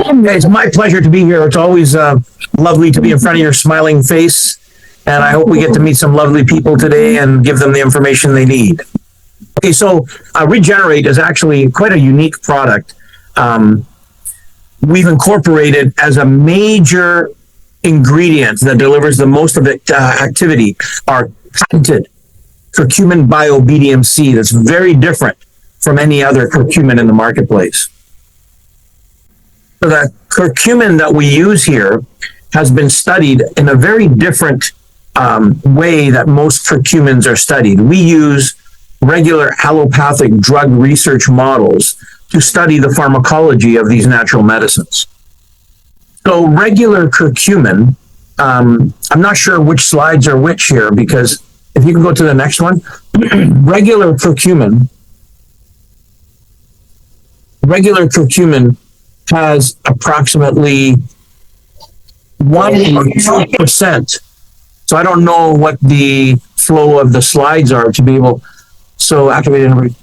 It's my pleasure to be here. It's always lovely to be in front of your smiling face. And I hope we get to meet some lovely people today and give them the information they need. Okay, so Regener8 is actually quite a unique product. We've incorporated as a major ingredient that delivers the most of it activity our patented curcumin bio BDMC that's very different from any other curcumin in the marketplace. So the curcumin that we use here has been studied in a very different way that most curcumins are studied. We use regular allopathic drug research models to study the pharmacology of these natural medicines. So regular curcumin, I'm not sure which slides are which here, because if you can go to the next one, regular curcumin has approximately 1 or 2%. So I don't know what the flow of the slides are to be able, so activated.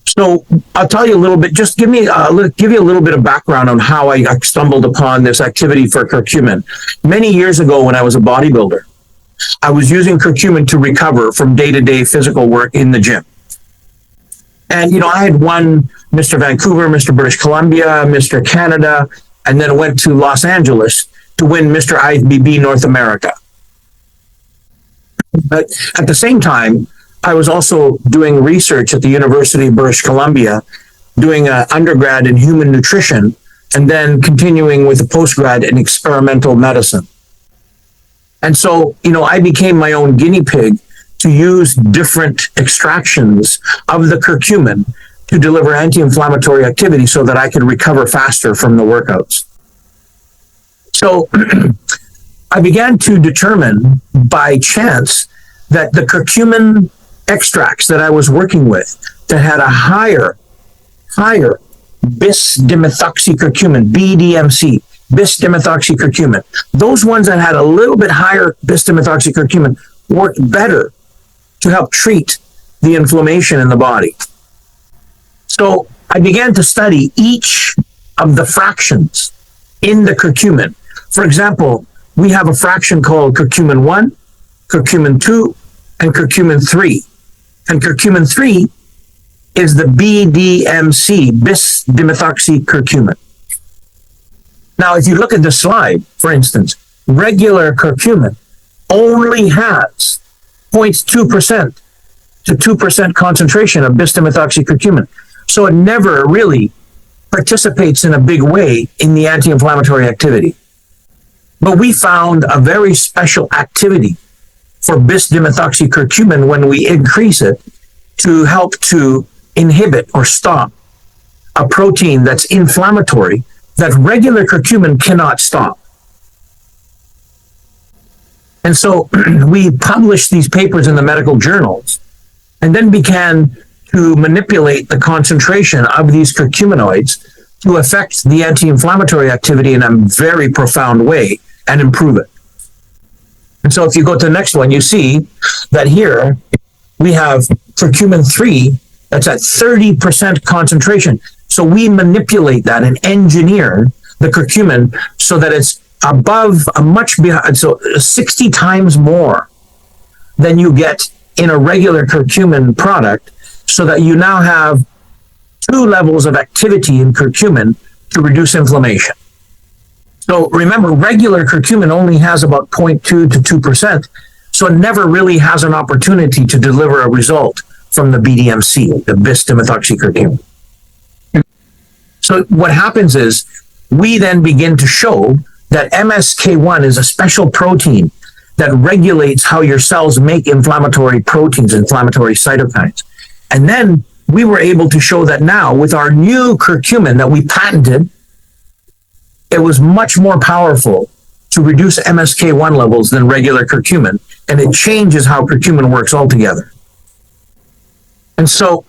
So I'll tell you a little bit, just give you a little bit of background on how I stumbled upon this activity for curcumin. Many years ago when I was a bodybuilder, I was using curcumin to recover from day-to-day physical work in the gym. And, I had won Mr. Vancouver, Mr. British Columbia, Mr. Canada, and then went to Los Angeles to win Mr. IFBB North America. But at the same time, I was also doing research at the University of British Columbia, doing an undergrad in human nutrition, and then continuing with a postgrad in experimental medicine. And so, I became my own guinea pig to use different extractions of the curcumin to deliver anti-inflammatory activity so that I could recover faster from the workouts. So I began to determine by chance that the curcumin extracts that I was working with that had a higher bis-dimethoxycurcumin, BDMC, bis-dimethoxycurcumin, those ones that had a little bit higher bis-dimethoxycurcumin worked better to help treat the inflammation in the body. So I began to study each of the fractions in the curcumin. For example, we have a fraction called curcumin 1, curcumin 2, and curcumin 3. And curcumin 3 is the BDMC, bis-dimethoxycurcumin. Now, if you look at the slide, for instance, regular curcumin only has 0.2% to 2% concentration of bis-dimethoxycurcumin. So it never really participates in a big way in the anti-inflammatory activity. But we found a very special activity for bis-dimethoxycurcumin when we increase it to help to inhibit or stop a protein that's inflammatory that regular curcumin cannot stop. And so we published these papers in the medical journals and then began to manipulate the concentration of these curcuminoids to affect the anti-inflammatory activity in a very profound way and improve it. And so if you go to the next one, you see that here we have curcumin 3 that's at 30% concentration. So we manipulate that and engineer the curcumin so that it's above a much behind, so 60 times more than you get in a regular curcumin product, so that you now have 2 levels of activity in curcumin to reduce inflammation. So remember, regular curcumin only has about 0.2 to 2%, so it never really has an opportunity to deliver a result from the BDMC, the bis-dimethoxycurcumin. So what happens is, we then begin to show that MSK1 is a special protein that regulates how your cells make inflammatory proteins, inflammatory cytokines. And then we were able to show that now with our new curcumin that we patented, it was much more powerful to reduce MSK1 levels than regular curcumin, and it changes how curcumin works altogether. And so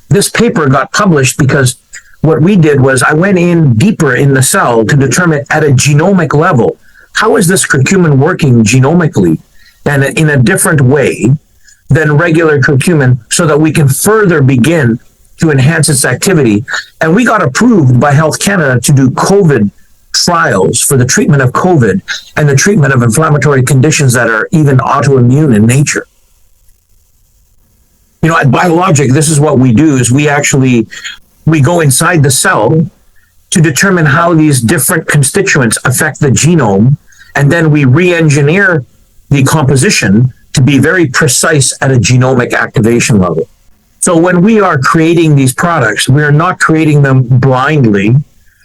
this paper got published because what we did was I went in deeper in the cell to determine at a genomic level, how is this curcumin working genomically and in a different way than regular curcumin, so that we can further begin to enhance its activity. And we got approved by Health Canada to do COVID trials for the treatment of COVID and the treatment of inflammatory conditions that are even autoimmune in nature. You know, at Biologic, this is what we do, is we go inside the cell to determine how these different constituents affect the genome, and then we re-engineer the composition to be very precise at a genomic activation level. So when we are creating these products, we are not creating them blindly.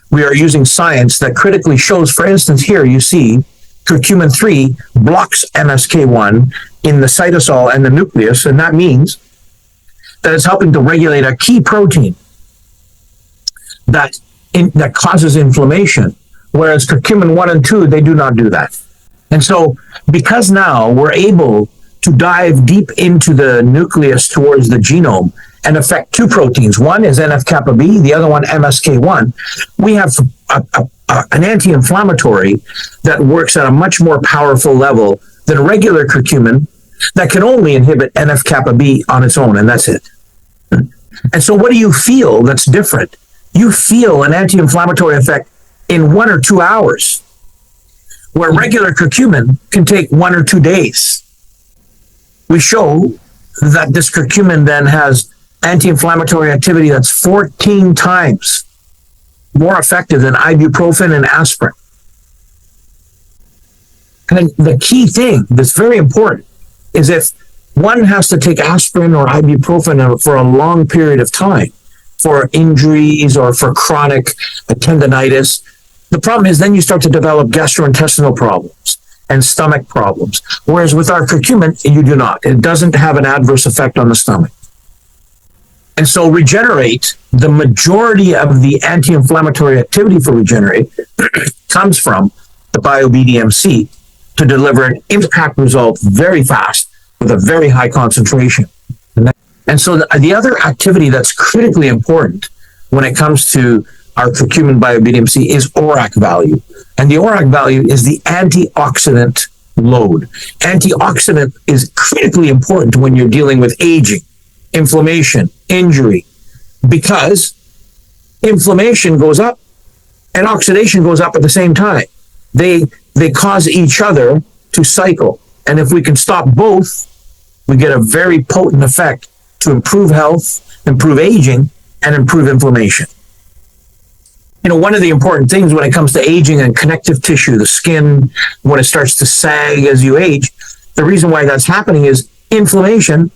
We are using science that critically shows, for instance, here you see curcumin 3 blocks MSK1 in the cytosol and the nucleus, and that means that it's helping to regulate a key protein that causes inflammation, whereas curcumin 1 and 2, they do not do that. And so because now we're able to dive deep into the nucleus towards the genome and affect two proteins, one is NF-kappa B, the other one MSK1, we have an anti-inflammatory that works at a much more powerful level than regular curcumin that can only inhibit NF-kappa B on its own, and that's it. And so what do you feel that's different? You feel an anti-inflammatory effect in 1 or 2 hours, where regular curcumin can take 1 or 2 days. We show that this curcumin then has anti-inflammatory activity that's 14 times more effective than ibuprofen and aspirin. And the key thing that's very important is if one has to take aspirin or ibuprofen for a long period of time for injuries or for chronic tendinitis, the problem is then you start to develop gastrointestinal problems and stomach problems. Whereas with our curcumin, you do not. It doesn't have an adverse effect on the stomach. And so Regenerate, the majority of the anti-inflammatory activity for Regenerate comes from the BioBDMC to deliver an impact result very fast with a very high concentration. And so the other activity that's critically important when it comes to our curcumin BioBDMC is ORAC value. And the ORAC value is the antioxidant load. Antioxidant is critically important when you're dealing with aging, inflammation, injury, because inflammation goes up and oxidation goes up at the same time. They cause each other to cycle. And if we can stop both, we get a very potent effect to improve health, improve aging, and improve inflammation. You know, one of the important things when it comes to aging and connective tissue, the skin, when it starts to sag as you age, the reason why that's happening is inflammation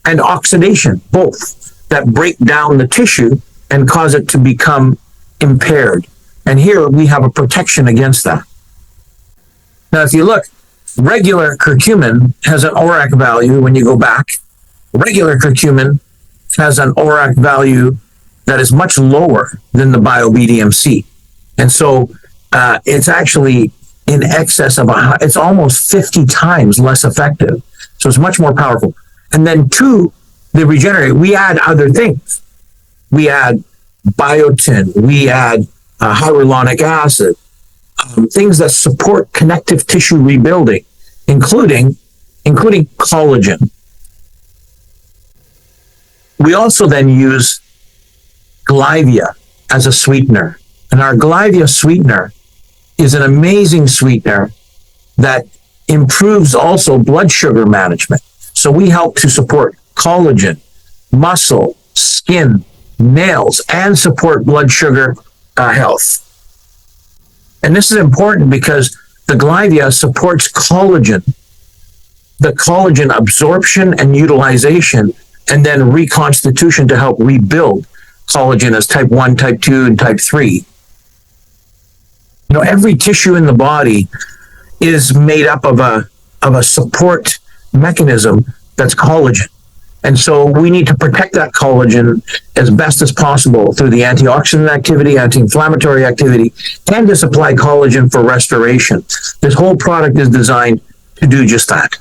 and oxidation, both, that break down the tissue and cause it to become impaired. And here we have a protection against that. Now, if you look, regular curcumin has an ORAC value when you go back. Regular curcumin has an ORAC value that is much lower than the BioBDMC. And so it's actually in excess of, it's almost 50 times less effective. So it's much more powerful. And then to the Regenerate, we add other things. We add biotin, we add hyaluronic acid, things that support connective tissue rebuilding, including collagen. We also then use Glyvia as a sweetener. And our Glyvia sweetener is an amazing sweetener that improves also blood sugar management. So we help to support collagen, muscle, skin, nails, and support blood sugar health. And this is important because the Glyvia supports collagen, the collagen absorption and utilization, and then reconstitution to help rebuild collagen as type 1, type 2, and type 3. You know, every tissue in the body is made up of a support mechanism that's collagen. And so we need to protect that collagen as best as possible through the antioxidant activity, anti-inflammatory activity, and to supply collagen for restoration. This whole product is designed to do just that.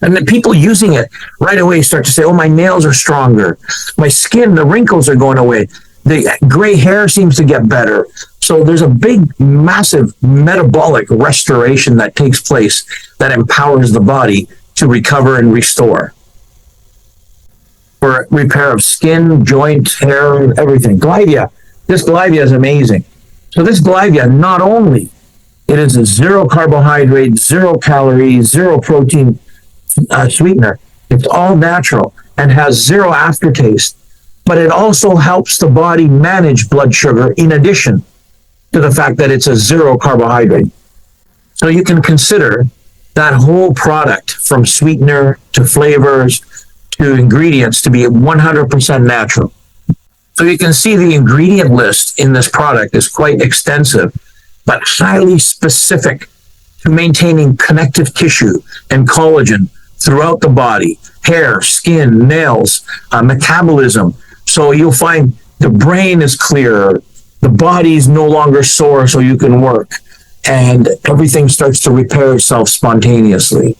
And then people using it right away start to say, oh, my nails are stronger. My skin, the wrinkles are going away. The gray hair seems to get better. So there's a big, massive metabolic restoration that takes place that empowers the body to recover and restore. for repair of skin, joint, hair, everything. Glyvia. This Glyvia is amazing. So this Glyvia, not only it is a zero carbohydrate, zero calorie, zero protein sweetener. It's all natural and has zero aftertaste, but it also helps the body manage blood sugar in addition to the fact that it's a zero carbohydrate. So you can consider that whole product from sweetener to flavors to ingredients to be 100% natural. So you can see the ingredient list in this product is quite extensive, but highly specific to maintaining connective tissue and collagen throughout the body, hair, skin, nails, metabolism. So you'll find the brain is clearer, the body is no longer sore so you can work, and everything starts to repair itself spontaneously.